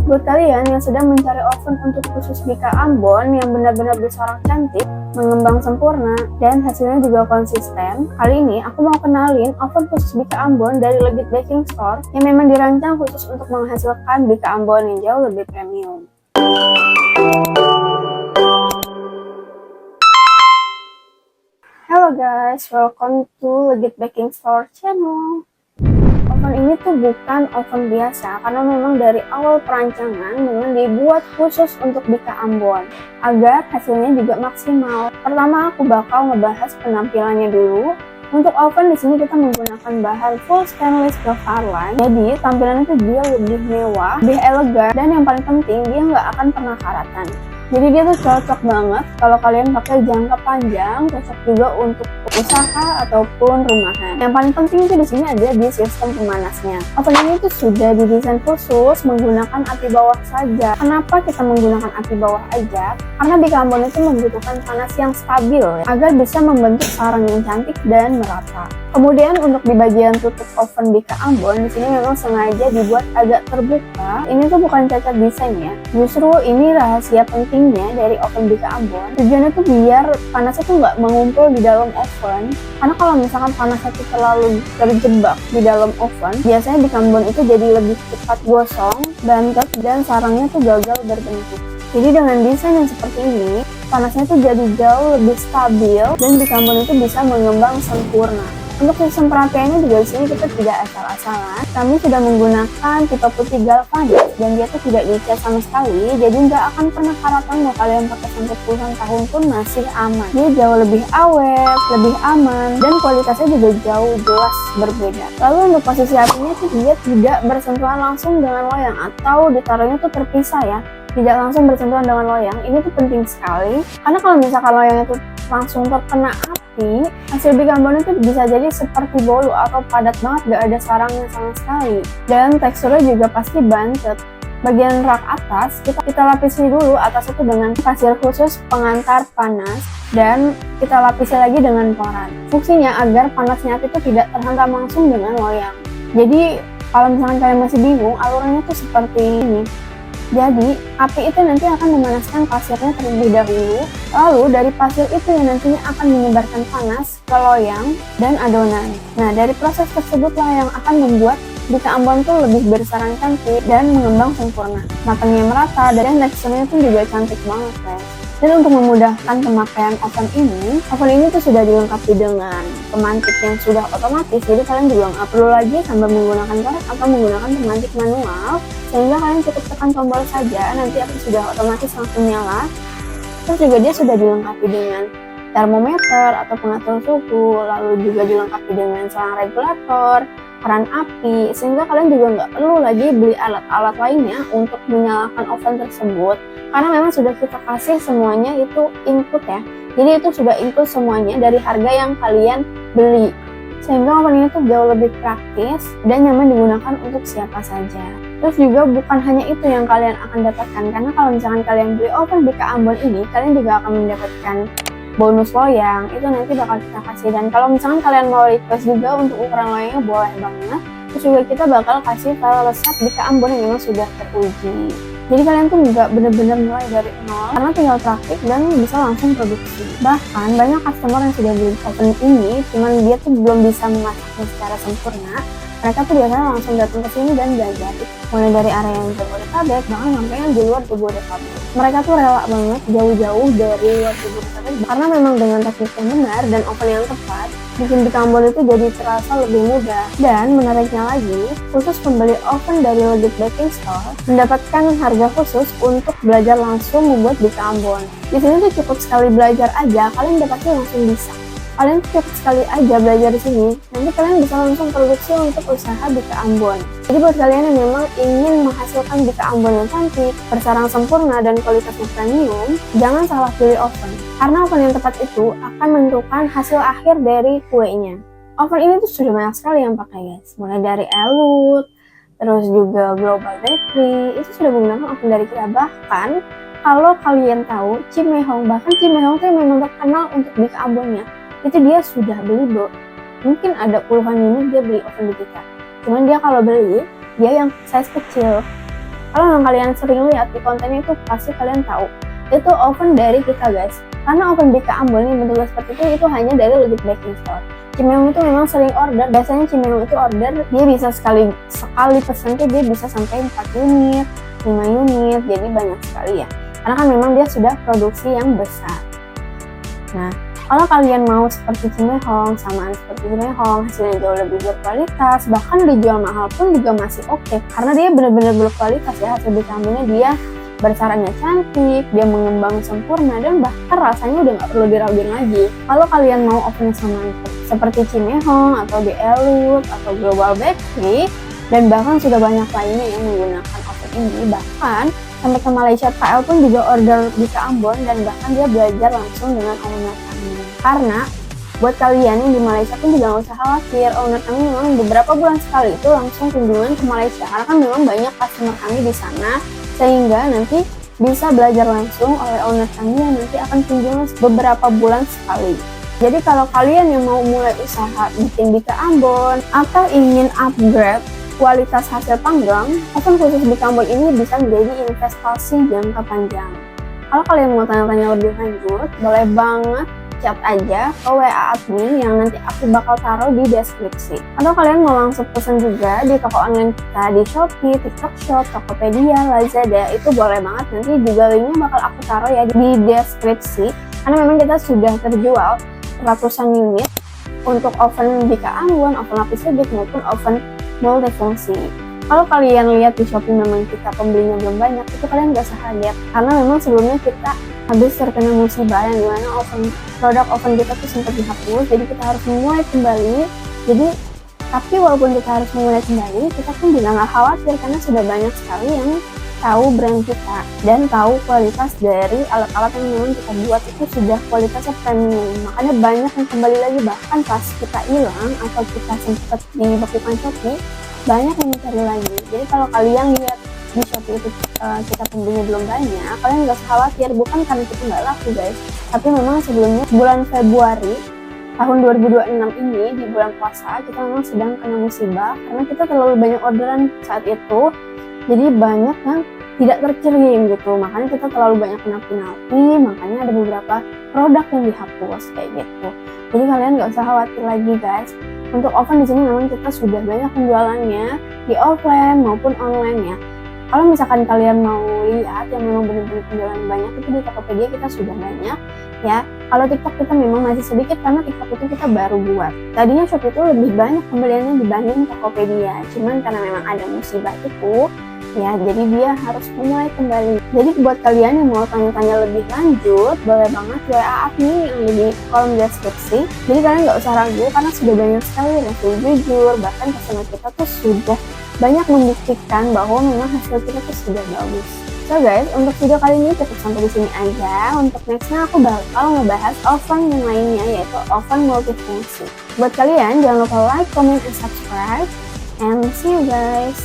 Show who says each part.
Speaker 1: Buat kalian yang sedang mencari oven untuk khusus Bika Ambon yang benar-benar bersorak cantik, mengembang sempurna, dan hasilnya juga konsisten, kali ini aku mau kenalin oven khusus Bika Ambon dari Legit Baking Store yang memang dirancang khusus untuk menghasilkan Bika Ambon yang jauh lebih premium. Halo guys, welcome to Legit Baking Store channel. Oven ini tuh bukan oven biasa karena memang dari awal perancangan memang dibuat khusus untuk Bika Ambon agar hasilnya juga maksimal. Pertama aku bakal ngebahas penampilannya dulu. Untuk oven di sini kita menggunakan bahan full stainless Kevlar. Jadi tampilannya tuh dia lebih mewah, lebih elegan, dan yang paling penting dia nggak akan pernah karatan. Jadi dia tuh cocok banget kalau kalian pakai jangka panjang, cocok juga untuk usaha ataupun rumahan. Yang paling penting itu di sini ada di sistem pemanasnya. Oven ini tuh sudah didesain khusus menggunakan api bawah saja. Kenapa kita menggunakan api bawah aja? Karena Bika Ambon itu membutuhkan panas yang stabil ya, agar bisa membentuk sarang yang cantik dan merata. Kemudian untuk di bagian tutup oven Bika Ambon di sini memang sengaja dibuat agak terbuka. Ini tuh bukan cacat desain ya. Justru ini rahasia pentingnya dari oven Bika Ambon. Tujuannya tuh biar panasnya tuh nggak mengumpul di dalam oven. Karena kalau misalkan panasnya tuh terlalu terjebak di dalam oven, biasanya Bika Ambon itu jadi lebih cepat gosong, bantet, dan sarangnya tuh gagal berbentuk. Jadi dengan desain yang seperti ini, panasnya tuh jadi jauh lebih stabil dan Bika Ambon itu bisa mengembang sempurna. Untuk sistem perapiannya juga di sini kita tidak asal-asalan. Kami sudah menggunakan tipe putih galvanis dan dia tuh tidak dicas sama sekali, jadi nggak akan pernah karatan mau kalian pakai sampai puluhan tahun pun masih aman. Dia jauh lebih awet, lebih aman, dan kualitasnya juga jauh jelas berbeda. Lalu untuk posisi apinya tuh dia tidak bersentuhan langsung dengan loyang atau ditaruhnya tuh terpisah ya. Tidak langsung bersentuhan dengan loyang. Ini tuh penting sekali karena kalau misalkan loyangnya tuh langsung terkena api, hasil Bika Ambon itu bisa jadi seperti bolu atau padat banget, gak ada sarangnya sama sekali, dan teksturnya juga pasti bantet. Bagian rak atas kita lapisi dulu atas itu dengan pasir khusus pengantar panas dan kita lapisi lagi dengan koran. Fungsinya agar panasnya api itu tidak terhantam langsung dengan loyang. Jadi kalau misalkan kalian masih bingung, alurnya tuh seperti ini. Jadi, api itu nanti akan memanaskan pasirnya terlebih dahulu, lalu dari pasir itu yang nantinya akan menyebarkan panas ke loyang dan adonan. Nah, dari proses tersebutlah yang akan membuat Bika Ambon tuh lebih bersarang cantik dan mengembang sempurna. Matangnya merata dan teksturnya tuh juga cantik banget guys. Dan untuk memudahkan pemakaian oven ini tuh sudah dilengkapi dengan pemantik yang sudah otomatis, jadi kalian juga nggak perlu lagi sambil menggunakan korek atau menggunakan pemantik manual, sehingga kalian cukup tekan tombol saja, nanti api sudah otomatis langsung nyala. Terus juga dia sudah dilengkapi dengan termometer atau pengatur suhu, lalu juga dilengkapi dengan selang regulator, keran api, sehingga kalian juga nggak perlu lagi beli alat-alat lainnya untuk menyalakan oven tersebut, karena memang sudah kita kasih semuanya itu input ya. Jadi itu sudah include semuanya dari harga yang kalian beli, sehingga oven ini tuh jauh lebih praktis dan nyaman digunakan untuk siapa saja. Terus juga bukan hanya itu yang kalian akan dapatkan, karena kalau misalkan kalian beli oven Bika Ambon ini, kalian juga akan mendapatkan bonus loyang, itu nanti bakal kita kasih. Dan kalau misalkan kalian mau request juga untuk ukuran loyangnya, boleh banget. Terus juga kita bakal kasih file resep Bika Ambon yang memang sudah teruji. Jadi kalian tuh nggak bener-bener mulai dari nol, karena tinggal praktik dan bisa langsung produksi. Bahkan banyak customer yang sudah beli oven ini, cuman dia tuh belum bisa memasaknya secara sempurna. Mereka tuh biasanya langsung datang ke sini dan belajar, mulai dari area yang Jabodetabek, bahkan sampai yang di luar Jabodetabek. Mereka tuh rela banget jauh-jauh dari luar Jabodetabek, karena memang dengan teknik yang benar dan oven yang tepat, bikin Bika Ambon itu jadi terasa lebih mudah. Dan menariknya lagi, khusus pembeli oven dari Legit Baking Store mendapatkan harga khusus untuk belajar langsung membuat Bika Ambon. Di sini tuh cukup sekali belajar aja, kalian udah pasti langsung bisa. Kalian cukup sekali aja belajar di sini, nanti kalian bisa langsung produksi untuk usaha Bika Ambon. Jadi buat kalian yang memang ingin menghasilkan Bika Ambon yang cantik, bersarang sempurna, dan kualitasnya premium, jangan salah pilih oven. Karena oven yang tepat itu akan menentukan hasil akhir dari kuenya. Oven ini tuh sudah banyak sekali yang pakai guys, mulai dari Elut, terus juga Global Bakery, itu sudah menggunakan oven dari kita. Bahkan kalau kalian tahu Cimehong, bahkan Cimehong tuh memang terkenal untuk Bika Ambonnya. Itu dia sudah beli mungkin ada puluhan unit dia beli oven di kita. Cuman dia kalau beli, dia yang size kecil. Kalau memang kalian sering lihat di kontennya itu pasti kalian tahu itu oven dari kita guys. Karena oven BK Ambon ini bentuknya seperti itu hanya dari Legit Baking Store. Cimeong itu memang sering order, biasanya Cimeong itu order dia bisa sekali pesan tuh dia bisa sampai 4 unit, 5 unit, jadi banyak sekali ya. Karena kan memang dia sudah produksi yang besar. Nah, kalau kalian mau seperti Cimehong, samaan seperti Cimehong, hasilnya jauh lebih berkualitas, bahkan dijual mahal pun juga masih oke. Karena dia benar-benar berkualitas ya, hasil BK Ambonnya dia bercaranya cantik, dia mengembang sempurna, dan bahkan rasanya udah nggak perlu diraguin lagi. Kalau kalian mau oven sama seperti Cimehong atau di Elut atau Global Bakery, dan bahkan sudah banyak lainnya yang menggunakan oven ini, bahkan sampai ke Malaysia KL pun juga order BK Ambon, dan bahkan dia belajar langsung dengan owner kami. Karena buat kalian yang di Malaysia pun juga nggak usah khawatir, owner kami memang beberapa bulan sekali itu langsung kunjungan ke Malaysia, karena kan memang banyak customer kami di sana, sehingga nanti bisa belajar langsung oleh owner kami yang nanti akan kunjungan beberapa bulan sekali. Jadi kalau kalian yang mau mulai usaha bikin BK Ambon atau ingin upgrade kualitas hasil panggang, oven khusus BK Ambon ini bisa menjadi investasi jangka panjang. Kalau kalian mau tanya-tanya lebih lanjut, boleh banget chat aja ke WA admin yang nanti aku bakal taruh di deskripsi. Atau kalian mau langsung pesan juga di toko online kita di Shopee, TikTok Shop, Tokopedia, Lazada, itu boleh banget, nanti juga linknya bakal aku taruh ya di deskripsi. Karena memang kita sudah terjual ratusan unit untuk oven BK Ambon, oven lapis legit maupun oven multifungsi. Kalau kalian lihat di Shopee memang kita pembelinya belum banyak, itu kalian gak usah kaget, karena memang sebelumnya kita habis terkena musibah yang dimana produk oven kita tuh sempat dihapus, jadi kita harus memulai kembali. Tapi walaupun kita harus memulai kembali, kita pun juga nggak khawatir karena sudah banyak sekali yang tahu brand kita dan tahu kualitas dari alat-alat yang memang kita buat itu sudah kualitasnya premium. Makanya banyak yang kembali lagi, bahkan pas kita hilang atau kita sempat dibekukan Shopee, banyak yang mencari lagi. Jadi kalau kalian lihat di Shopee itu kita pembelinya belum banyak, kalian nggak usah khawatir, bukan karena kita nggak laku guys, tapi memang sebelumnya bulan Februari tahun 2026 ini di bulan puasa kita memang sedang kena musibah karena kita terlalu banyak orderan saat itu, jadi banyak yang tidak terkirim gitu, makanya kita terlalu banyak kena penalti, makanya ada beberapa produk yang dihapus kayak gitu. Jadi kalian nggak usah khawatir lagi guys. Untuk oven di sini memang kita sudah banyak penjualannya di offline maupun online ya. Kalau misalkan kalian mau lihat yang memang benar-benar penjualan banyak, itu di Tokopedia kita sudah banyak ya. Kalau TikTok kita memang masih sedikit karena TikTok itu kita baru buat. Tadinya Shopee itu lebih banyak pembeliannya dibanding Tokopedia, cuman karena memang ada musibah itu ya, jadi dia harus mulai kembali. Jadi buat kalian yang mau tanya-tanya lebih lanjut, boleh banget WA admin yang ada di kolom deskripsi. Jadi kalian nggak usah ragu karena sudah banyak sekali review jujur, bahkan customer kita tuh sudah banyak membuktikan bahwa memang hasil kita tuh sudah bagus. So guys, untuk video kali ini cukup sampai di sini aja. Untuk nextnya aku bakal ngebahas oven yang lainnya, yaitu oven multifungsi. Buat kalian jangan lupa like, comment, and subscribe. And see you guys.